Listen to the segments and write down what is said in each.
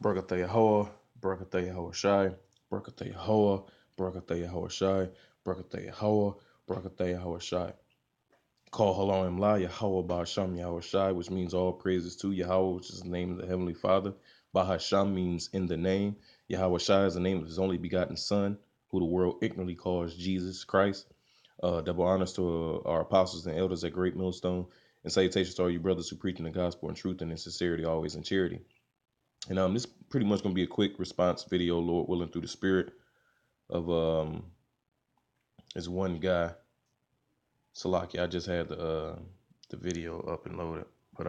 Barakatha Yahoah, Barakatha Yahoah Shai, Barakatha Yahoah, Barakatha Yahoah Shai, Barakatha Yahoah, Barakatha Yahoah Shai. Call Halal Imla, Yahweh Bahasham Yahweh Shai, which means all praises to Yahweh, which is the name of the Heavenly Father. Bahasham means in the name. Yahweh Shai is the name of his only begotten Son, who the world ignorantly calls Jesus Christ. Double honors to our apostles and elders at Great Millstone, and salutations to all you brothers who preach in the gospel in truth and in sincerity, always in charity. And this is pretty much going to be a quick response video, Lord willing, through the spirit of this one guy. Salaki, I just had the video up and loaded, but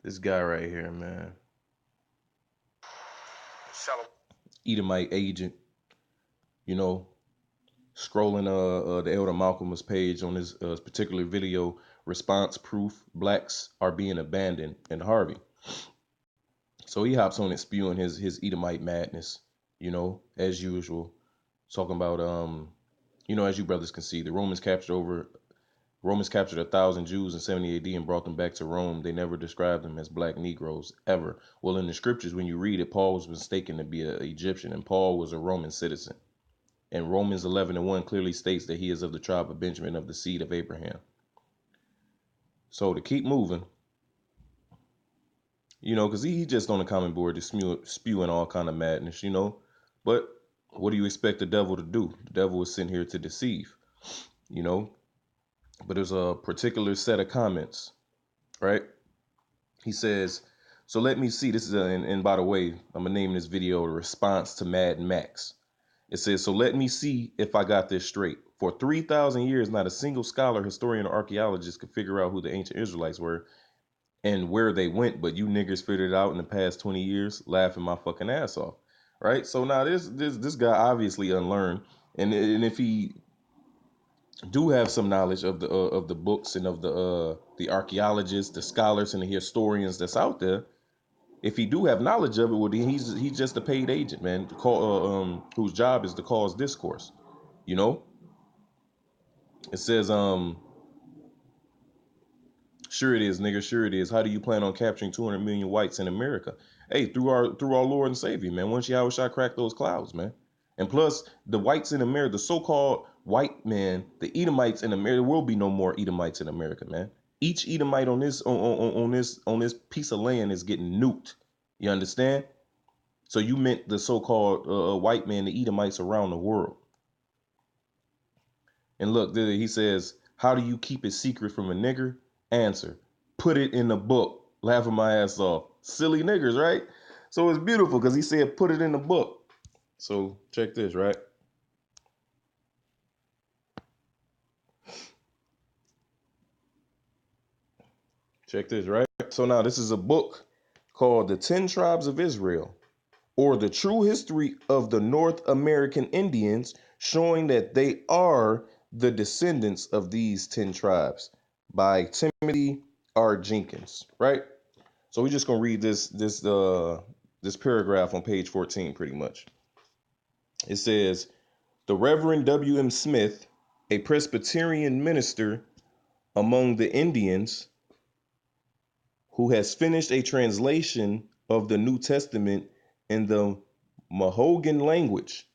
this guy right here, man, Edomite agent, you know, scrolling the Elder Malcolm's page on this particular video, response proof, blacks are being abandoned in Harvey. So he hops on it spewing his Edomite madness, you know, as usual, talking about you know, as you brothers can see, the Romans captured 1,000 Jews in 70 AD and brought them back to Rome. They never described them as black Negroes ever. Well, in the scriptures, when you read it, Paul was mistaken to be an Egyptian, and Paul was a Roman citizen. And Romans 11:1 clearly states that he is of the tribe of Benjamin, of the seed of Abraham. So to keep moving, you know, because he just on the comment board just spewing all kind of madness, you know. But what do you expect the devil to do? The devil is sent here to deceive, you know. But there's a particular set of comments, right? He says, so let me see. This is, and by the way, I'm going to name this video a response to Mad Max. It says, so let me see if I got this straight. For 3,000 years, not a single scholar, historian, or archaeologist could figure out who the ancient Israelites were and where they went. But you niggers figured it out in the past 20 years, laughing my fucking ass off. Right? So now this guy obviously unlearned. And if he do have some knowledge of the books and of the archaeologists, the scholars, and the historians that's out there, if he do have knowledge of it, well, then he's just a paid agent, man, to call, whose job is to cause discourse. You know, it says, sure it is, nigga, sure it is. How do you plan on capturing 200 million whites in America? Hey, through our Lord and Savior, man. Once Yahweh shall crack those clouds, man. And plus, the whites in America, the so-called white man, the Edomites in America, there will be no more Edomites in America, man. Each Edomite on this piece of land is getting nuked. You understand? So you meant the so-called white man, the Edomites around the world. And look, he says, how do you keep it secret from a nigger? Answer, put it in the book. Laughing my ass off. Silly niggers, right? So it's beautiful because he said, put it in the book. So check this, right? Check this, right? So now this is a book called The 10 Tribes of Israel, or The True History of the North American Indians, showing that they are the descendants of these 10 tribes, by Timothy R. Jenkins, right? So we're just gonna read this paragraph on page 14 pretty much. It says, the Reverend W.M. Smith, a Presbyterian minister among the Indians, who has finished a translation of the New Testament in the Mahogan language,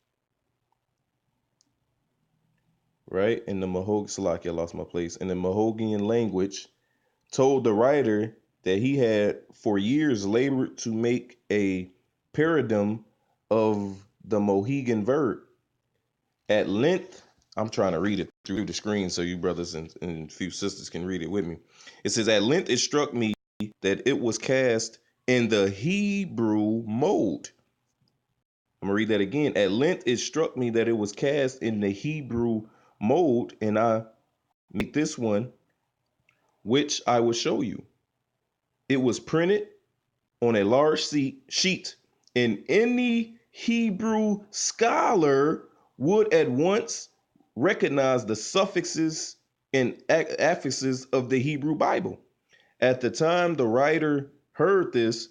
right? In the Salaki, I lost my place. In the Mahogan language, told the writer that he had for years labored to make a paradigm of the Mohegan verb. At length, I'm trying to read it through the screen so you brothers and a few sisters can read it with me. It says, at length it struck me that it was cast in the Hebrew mold. I'm going to read that again. At length it struck me that it was cast in the Hebrew mold, and I make this one, which I will show you. It was printed on a large sheet, and any Hebrew scholar would at once recognize the suffixes and affixes of the Hebrew Bible. At the time the writer heard this,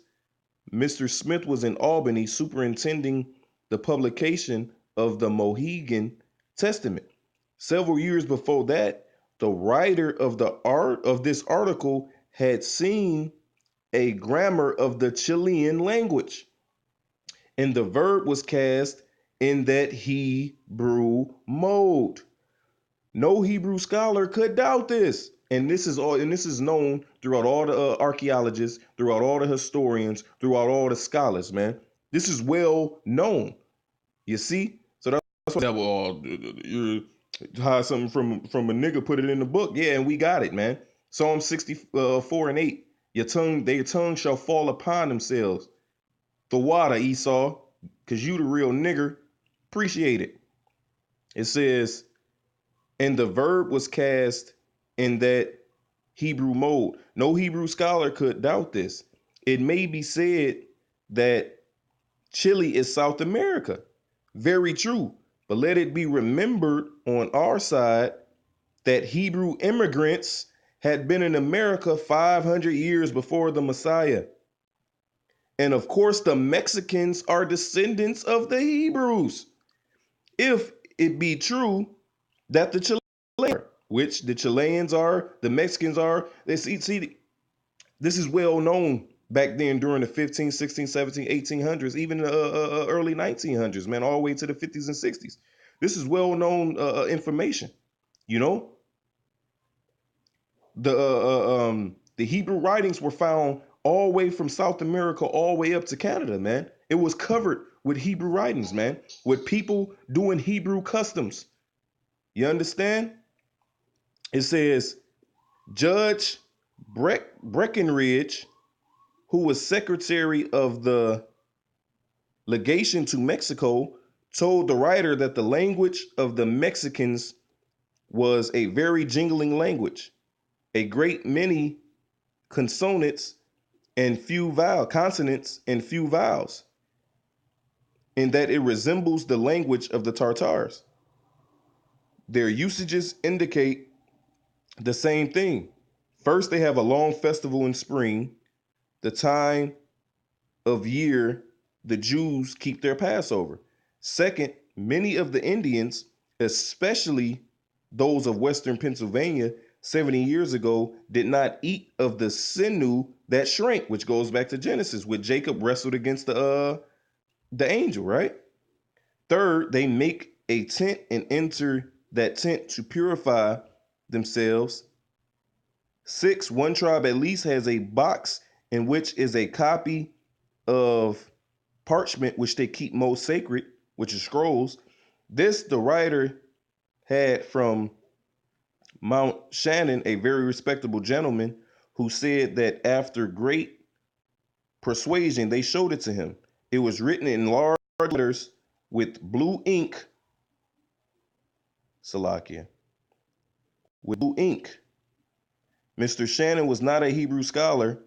Mr. Smith was in Albany superintending the publication of the Mohegan Testament. Several years before that, the writer of this article had seen a grammar of the Chilean language, and the verb was cast in that Hebrew mode. No Hebrew scholar could doubt this. And this is all, and this is known throughout all the archaeologists, throughout all the historians, throughout all the scholars, man. This is well known. You see? So that's why you hide something from a nigga, put it in the book. Yeah, and we got it, man. Psalm 64 and 8. Their tongue shall fall upon themselves. The water, Esau, because you the real nigger. Appreciate it. It says, and the verb was cast in that Hebrew mode. No Hebrew scholar could doubt this. It may be said that Chile is South America. Very true. But let it be remembered on our side that Hebrew immigrants had been in America 500 years before the Messiah. And of course, the Mexicans are descendants of the Hebrews. If it be true that the Chileans, which the Chileans are, the Mexicans are, they see this is well known back then during the 15, 16, 17, 1800s, even the early 1900s, man, all the way to the 50s and 60s. This is well known information. You know, the Hebrew writings were found all the way from South America all the way up to Canada, man. It was covered with Hebrew writings, man, with people doing Hebrew customs. You understand? It says Judge Breckenridge, who was secretary of the legation to Mexico, told the writer that the language of the Mexicans was a very jingling language, a great many consonants and few consonants and few vowels, in that it resembles the language of the Tartars. Their usages indicate the same thing. First, they have a long festival in spring, the time of year the Jews keep their Passover. Second, many of the Indians, especially those of Western Pennsylvania 70 years ago, did not eat of the sinew that shrank, which goes back to Genesis, with Jacob wrestled against the angel, right? Third, they make a tent and enter that tent to purify themselves. Six, one tribe at least has a box in which is a copy of parchment which they keep most sacred, which is scrolls. This the writer had from Mount Shannon, a very respectable gentleman, who said that after great persuasion, they showed it to him. It was written in large letters with blue ink, Salakia, with blue ink. Mr. Shannon was not a Hebrew scholar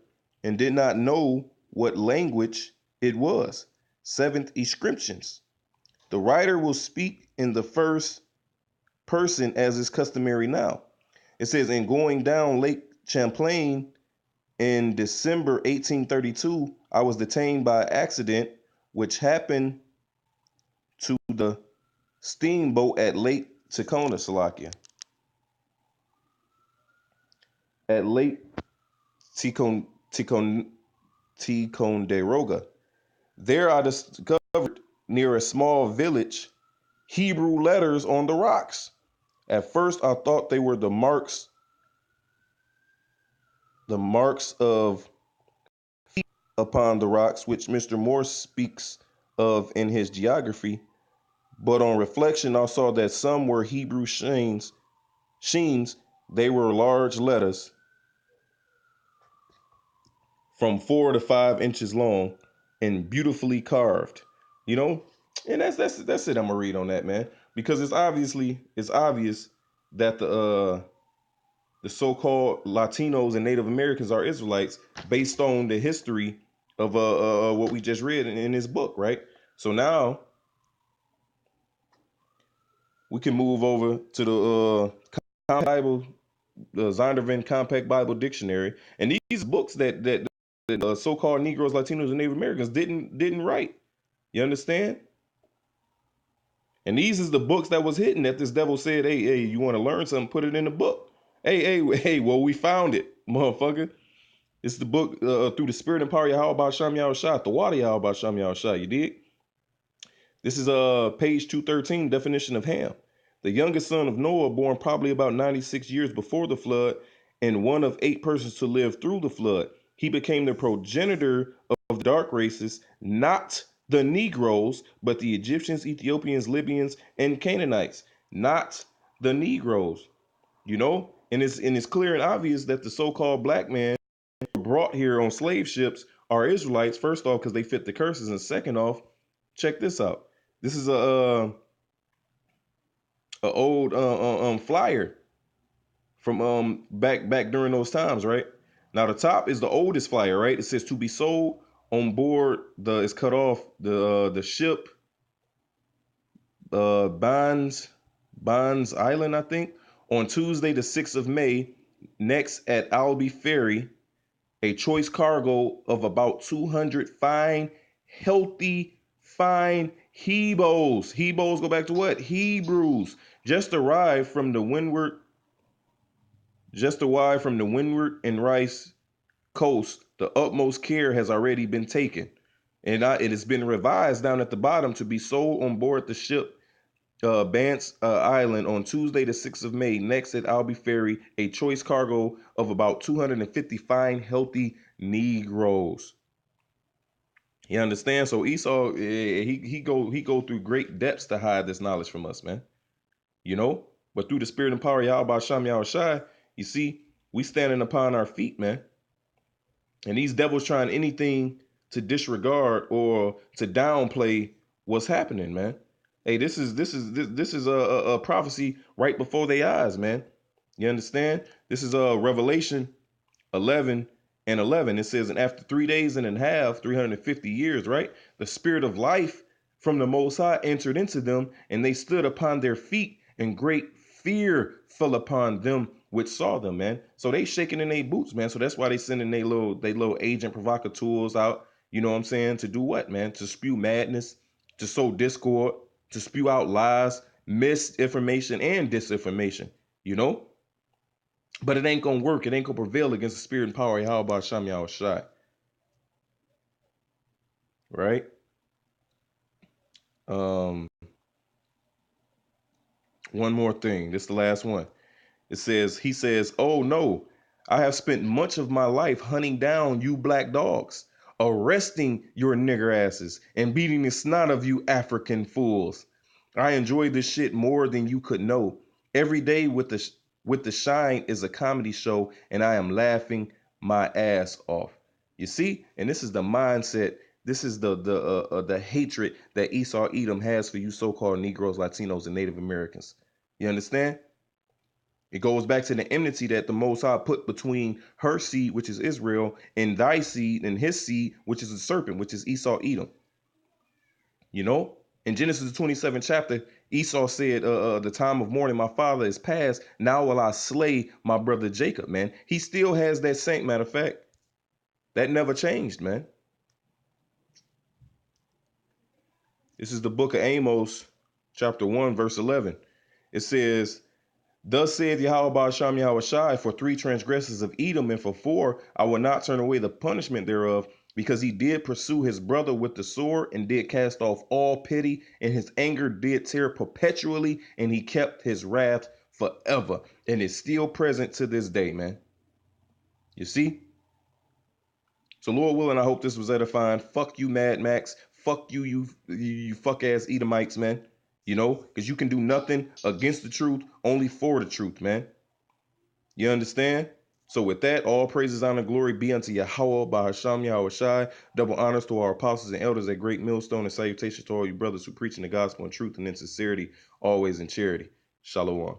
and did not know what language it was. Seventh, inscriptions. The writer will speak in the first person as is customary now. It says, in going down Lake Champlain in December 1832, I was detained by accident, which happened to the steamboat at Lake Salakia. At Lake Ticonderoga. There I discovered near a small village Hebrew letters on the rocks. At first I thought they were the marks of feet upon the rocks, which Mr. Morse speaks of in his geography. But on reflection, I saw that some were Hebrew sheens. They were large letters from 4 to 5 inches long and beautifully carved. You know, and that's it. I'm gonna read on that, man, because it's obvious that the so-called Latinos and Native Americans are Israelites based on the history of what we just read in this book, right? So now we can move over to the Bible, the Zondervan Compact Bible Dictionary, and these books that so-called Negroes, Latinos, and Native Americans didn't write. You understand? And these is the books that was hidden that this devil said, hey, you want to learn something? Put it in the book. Hey, well, we found it, motherfucker. It's the book through the spirit and power of Yahweh Basham Yahushua, the water Yahweh Basham Yahushua. You dig? This is page 213, definition of Ham. The youngest son of Noah, born probably about 96 years before the flood, and one of 8 persons to live through the flood. He became the progenitor of the dark races, not the Negroes, but the Egyptians, Ethiopians, Libyans, and Canaanites, not the Negroes. You know, and it's clear and obvious that the so-called black man brought here on slave ships are Israelites. First off, because they fit the curses, and second off, check this out. This is a old flyer from back during those times, right? Now the top is the oldest flyer, right? It says to be sold on board the it's cut off the ship Bonds Island, I think, on Tuesday the 6th of May, next at Albee Ferry, a choice cargo of about 200 fine, healthy, fine Hebrews. Hebrews go back to what? Hebrews. Just arrived from the windward and Rice coast. The utmost care has already been taken, and it has been revised down at the bottom to be sold on board the ship Bance Island on Tuesday, the 6th of May, next at Albee Ferry, a choice cargo of about 250 fine, healthy Negroes. You understand? So Esau, he go through great depths to hide this knowledge from us, man. You know, but through the spirit and power of Yahweh Sham Yahushai, you see, we standing upon our feet, man. And these devils trying anything to disregard or to downplay what's happening, man. Hey, this is a prophecy right before their eyes, man. You understand? This is Revelation 11:11. It says, and after 3 days and a half, 350 years, right? The spirit of life from the Most High entered into them, and they stood upon their feet, and great fear fell upon them which saw them, man. So they shaking in their boots, man. So that's why they sending they little agent provocateurs out, you know what I'm saying? To do what, man? To spew madness, to sow discord, to spew out lies, misinformation, and disinformation, you know? But it ain't gonna work. It ain't gonna prevail against the spirit and power of Yahweh Sham Yahushai. Right? Um, one more thing. This is the last one. He says, oh no, I have spent much of my life hunting down you black dogs, arresting your nigger asses, and beating the snot of you African fools. I enjoy this shit more than you could know. Every day with the shine is a comedy show, and I am laughing my ass off. You see, and this is the mindset. This is the hatred that Esau Edom has for you so-called Negroes, Latinos, and Native Americans. You understand? It goes back to the enmity that the Most High put between her seed, which is Israel, and thy seed and his seed, which is the serpent, which is Esau Edom. You know, in Genesis the 27th chapter, Esau said, the time of mourning my father is past. Now will I slay my brother Jacob, man. He still has that same matter of fact. That never changed, man. This is the book of Amos, chapter 1, verse 11. It says, thus saith Yahweh Sham Yahushai, for 3 transgressions of Edom, and for 4 I will not turn away the punishment thereof, because he did pursue his brother with the sword, and did cast off all pity, and his anger did tear perpetually, and he kept his wrath forever, and is still present to this day, man. You see? So Lord willing, I hope this was edifying. Fuck you, Mad Max. Fuck you fuck ass Edomites, man. You know, because you can do nothing against the truth, only for the truth, man. You understand? So with that, all praises, honor, glory be unto Yahweh by Hashem Yahweh Shai. Double honors to our apostles and elders at Great Millstone, and salutations to all you brothers who preaching the gospel in truth and in sincerity, always in charity. Shalom.